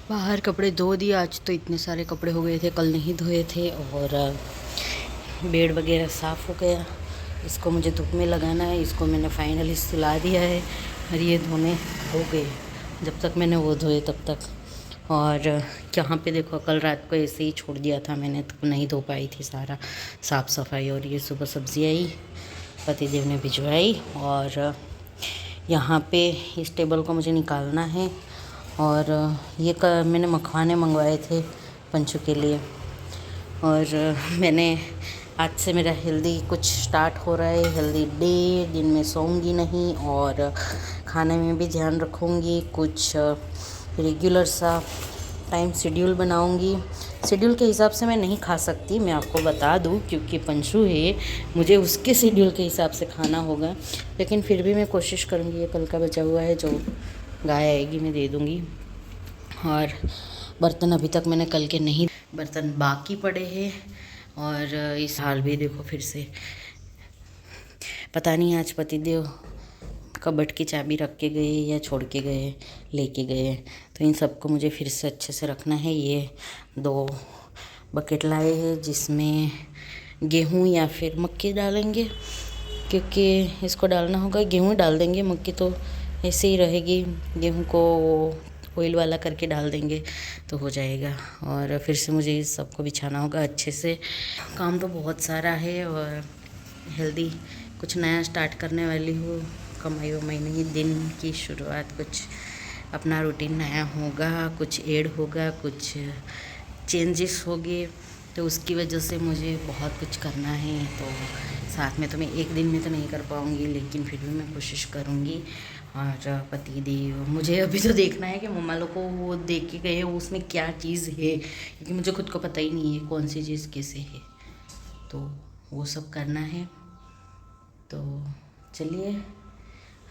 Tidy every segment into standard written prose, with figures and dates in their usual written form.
बाहर कपड़े धो दिए। आज तो इतने सारे कपड़े हो गए थे, कल नहीं धोए थे। और बेड वगैरह साफ़ हो गया। इसको मुझे धूप में लगाना है। इसको मैंने फाइनली सुला दिया है और ये धोने हो गए। जब तक मैंने वो धोए तब तक। और यहाँ पे देखो, कल रात को ऐसे ही छोड़ दिया था मैंने, तो नहीं धो पाई थी सारा साफ़ सफाई। और ये सुबह सब्ज़ी आई, पतिदेव ने भिजवाई। और यहाँ पे इस टेबल को मुझे निकालना है। और ये मैंने मखवाने मंगवाए थे पंचू के लिए। और मैंने आज से मेरा हेल्दी कुछ स्टार्ट हो रहा है। हेल्दी डे, दिन में सोऊंगी नहीं और खाने में भी ध्यान रखूंगी। कुछ रेगुलर सा टाइम शेड्यूल बनाऊंगी। शेड्यूल के हिसाब से मैं नहीं खा सकती, मैं आपको बता दूं, क्योंकि पंशु है, मुझे उसके शेड्यूल के हिसाब से खाना होगा। लेकिन फिर भी मैं कोशिश करूंगी। ये कल का बचा हुआ है, जो गाय आएगी मैं दे दूंगी। और बर्तन अभी तक मैंने कल के नहीं, बर्तन बाकी पड़े हैं। और इस हाल भी देखो, फिर से पता नहीं आज पतिदेव कबर्ड की चाबी रख के गए या छोड़ के गए, लेके गए। तो इन सबको मुझे फिर से अच्छे से रखना है। ये 2 बकेट लाए हैं जिसमें गेहूँ या फिर मक्की डालेंगे, क्योंकि इसको डालना होगा। गेहूँ डाल देंगे, मक्की तो ऐसे ही रहेगी। गेहूँ को ऑयल वाला करके डाल देंगे तो हो जाएगा। और फिर से मुझे इस सबको बिछाना होगा अच्छे से। काम तो बहुत सारा है और हेल्दी कुछ नया स्टार्ट करने वाली हूँ। कमाई वमाई नहीं, दिन की शुरुआत, कुछ अपना रूटीन नया होगा, कुछ ऐड होगा, कुछ चेंजेस होंगे। तो उसकी वजह से मुझे बहुत कुछ करना है। तो साथ में तो मैं एक दिन में तो नहीं कर पाऊँगी, लेकिन फिर भी मैं कोशिश करूँगी। और पतिदेव, मुझे अभी तो देखना है कि मम्मा लोग को वो देख के गए उसमें क्या चीज़ है, क्योंकि मुझे खुद को पता ही नहीं है कौन सी चीज़ कैसे है। तो वो सब करना है। तो चलिए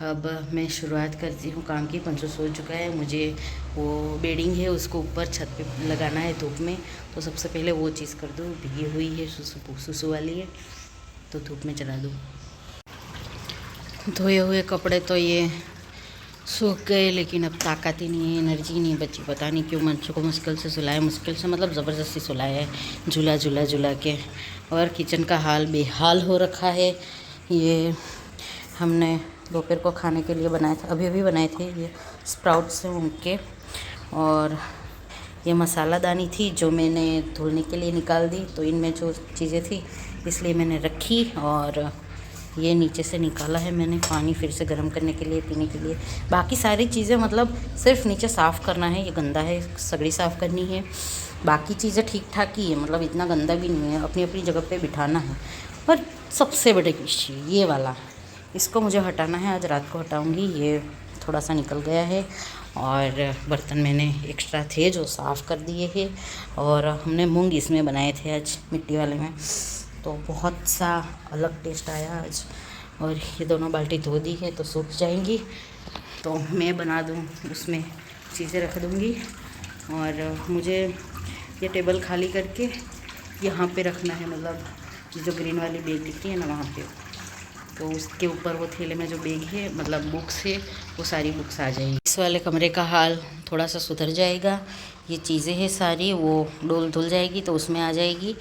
अब मैं शुरुआत करती हूँ काम की। पंचो सो चुका है, मुझे वो बेडिंग है उसको ऊपर छत पे लगाना है धूप में। तो सबसे पहले वो चीज़ कर दूँ। भीगी हुई है, सुसु वाली है, तो धूप में चला दूँ। धोए हुए कपड़े तो ये सूख गए, लेकिन अब ताकत ही नहीं है, एनर्जी नहीं बची। पता नहीं क्यों मंचू को मुश्किल से सुलाया, मुश्किल से मतलब ज़बरदस्ती सुलाया है, झूला के। और किचन का हाल बेहाल हो रखा है। ये हमने दोपहर को खाने के लिए बनाए थे, अभी बनाए थे, ये स्प्राउट से उनके। और ये मसाला दानी थी जो मैंने धुलने के लिए निकाल दी। तो इनमें जो चीज़ें थी इसलिए मैंने रखी। और ये नीचे से निकाला है मैंने पानी फिर से गर्म करने के लिए, पीने के लिए। बाकी सारी चीज़ें मतलब सिर्फ नीचे साफ़ करना है, ये गंदा है, सगड़ी साफ़ करनी है। बाकी चीज़ें ठीक ठाक ही है, मतलब इतना गंदा भी नहीं है, अपनी अपनी जगह पे बिठाना है। पर सबसे बड़े विषय ये वाला, इसको मुझे हटाना है। आज रात को हटाऊँगी। ये थोड़ा सा निकल गया है। और बर्तन मैंने एक्स्ट्रा थे जो साफ़ कर दिए हैं। और हमने मूंग इसमें बनाए थे आज, मिट्टी वाले में, तो बहुत सा अलग टेस्ट आया आज। और ये दोनों बाल्टी धो दी है तो सूख जाएंगी, तो मैं बना दूँ, उसमें चीज़ें रख दूँगी। और मुझे ये टेबल खाली करके यहाँ पे रखना है, मतलब जो ग्रीन वाली बैग दिखती है ना वहाँ पे। तो उसके ऊपर वो थैले में जो बैग है, मतलब बुक्स है, वो सारी बुक्स आ जाएगी। इस वाले कमरे का हाल थोड़ा सा सुधर जाएगा। ये चीज़ें हैं सारी, वो धुल जाएगी तो उसमें आ जाएगी,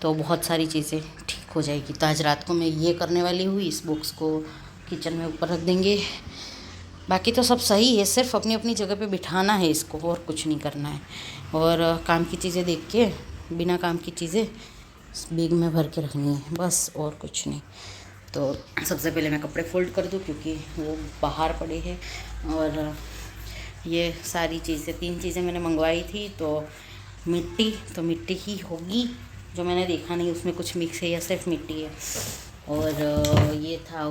तो बहुत सारी चीज़ें ठीक हो जाएगी। तो आज रात को मैं ये करने वाली हूँ। इस बुक्स को किचन में ऊपर रख देंगे। बाकी तो सब सही है, सिर्फ अपनी अपनी जगह पे बिठाना है इसको, और कुछ नहीं करना है। और काम की चीज़ें देख के, बिना काम की चीज़ें बैग में भर के रखनी है, बस, और कुछ नहीं। तो सबसे पहले मैं कपड़े फोल्ड कर दूँ, क्योंकि वो बाहर पड़े हैं। और ये सारी चीज़ें, 3 चीज़ें मैंने मंगवाई थी। तो मिट्टी ही होगी, जो मैंने देखा नहीं उसमें कुछ मिक्स है या सिर्फ मिट्टी है। और ये था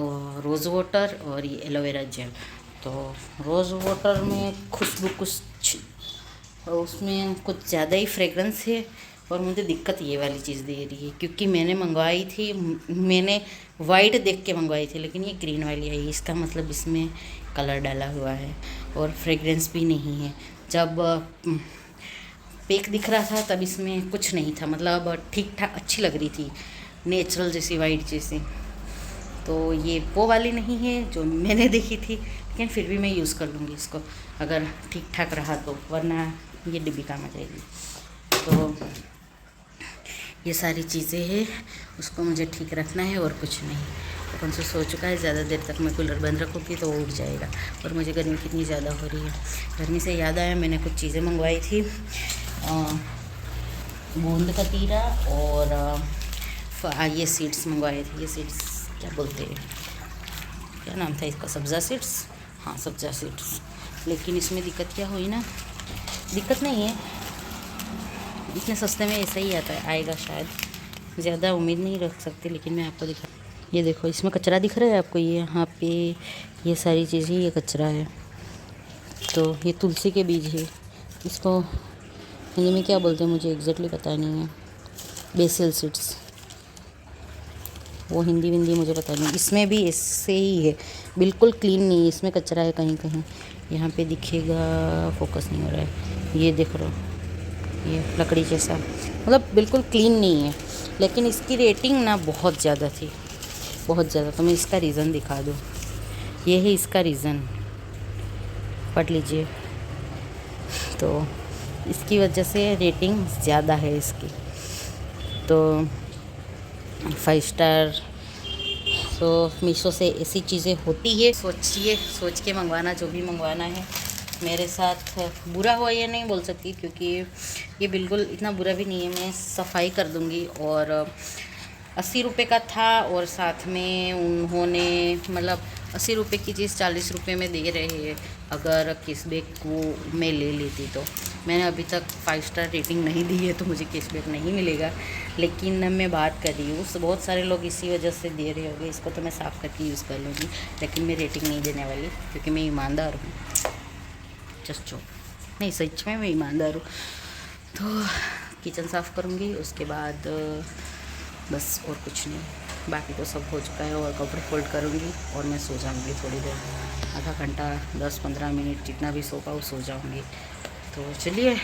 रोज़ वाटर और ये एलोवेरा जेल। तो रोज़ वाटर में खुशबू कुछ, उसमें कुछ ज़्यादा ही फ्रेगरेंस है। और मुझे दिक्कत ये वाली चीज़ दे रही है, क्योंकि मैंने मंगवाई थी, मैंने वाइट देख के मंगवाई थी, लेकिन ये ग्रीन वाली आई। इसका मतलब इसमें कलर डाला हुआ है और फ्रेगरेंस भी नहीं है। जब पैक दिख रहा था तब इसमें कुछ नहीं था, मतलब ठीक ठाक अच्छी लग रही थी, नेचुरल जैसी, वाइट जैसी। तो ये वो वाली नहीं है जो मैंने देखी थी, लेकिन फिर भी मैं यूज़ कर लूँगी इसको, अगर ठीक ठाक रहा तो, वरना ये डिब्बी काम आ जाएगी। तो ये सारी चीज़ें हैं, उसको मुझे ठीक रखना है और कुछ नहीं। तो कौन सा सो चुका है, ज़्यादा देर तक मैं कूलर बंद रखूँगी तो वो उठ जाएगा। और मुझे गर्मी कितनी ज़्यादा हो रही है। गर्मी से याद आया, मैंने कुछ चीज़ें मंगवाई थी, बूंद कतीरा और ये सीड्स मंगवाए थे। ये सीड्स क्या बोलते हैं, क्या नाम था इसका, सब्ज़ा सीड्स, हाँ सब्ज़ा सीड्स। लेकिन इसमें दिक्कत क्या हुई ना, दिक्कत नहीं है, इतने सस्ते में ऐसा ही आता है, आएगा शायद, ज़्यादा उम्मीद नहीं रख सकती। लेकिन मैं आपको दिखा, ये देखो इसमें कचरा दिख रहा है आपको, ये यहाँ पे ये सारी चीज़ें, ये कचरा है। तो ये तुलसी के बीज है, इसको हिंदी में क्या बोलते हैं मुझे एग्जैक्टली पता नहीं है, बेसिल सीड्स, वो हिंदी विंदी मुझे पता नहीं। इसमें भी ऐसे ही है, बिल्कुल क्लीन नहीं है, इसमें कचरा है कहीं कहीं, यहाँ पे दिखेगा, फोकस नहीं हो रहा है, ये देख रहा हो, ये लकड़ी जैसा, मतलब बिल्कुल क्लीन नहीं है। लेकिन इसकी रेटिंग ना बहुत ज़्यादा थी, बहुत ज़्यादा। तो मैं इसका रीज़न दिखा दूँ, ये है इसका रीज़न, पढ़ लीजिए। तो इसकी वजह से रेटिंग ज़्यादा है इसकी, तो 5 स्टार। तो मीशो से ऐसी चीज़ें होती है, सोचिए, सोच के मंगवाना जो भी मंगवाना है। मेरे साथ बुरा हुआ ये नहीं बोल सकती, क्योंकि ये बिल्कुल इतना बुरा भी नहीं है, मैं सफाई कर दूँगी। और 80 रुपये का था, और साथ में उन्होंने मतलब 80 रुपये की चीज़ 40 रुपये में दे रहे हैं। अगर कैशबैक को मैं ले लेती तो, मैंने अभी तक 5 स्टार रेटिंग नहीं दी है, तो मुझे कैशबैक नहीं मिलेगा। लेकिन मैं बात कर रही हूँ, बहुत सारे लोग इसी वजह से दे रहे होंगे। इसको तो मैं साफ़ करके यूज़ कर लूँगी, लेकिन मैं रेटिंग नहीं देने वाली, क्योंकि मैं ईमानदार हूँ। जस्ट जो नहीं, सच में मैं ईमानदार हूँ। तो किचन साफ़ करूँगी, उसके बाद बस और कुछ नहीं, बाकी तो सब हो चुका है। और कपड़े फोल्ड करूँगी और मैं सो जाऊँगी थोड़ी देर, आधा घंटा 10-15 मिनट, जितना भी सो पाऊँ सो जाऊँगी। तो चलिए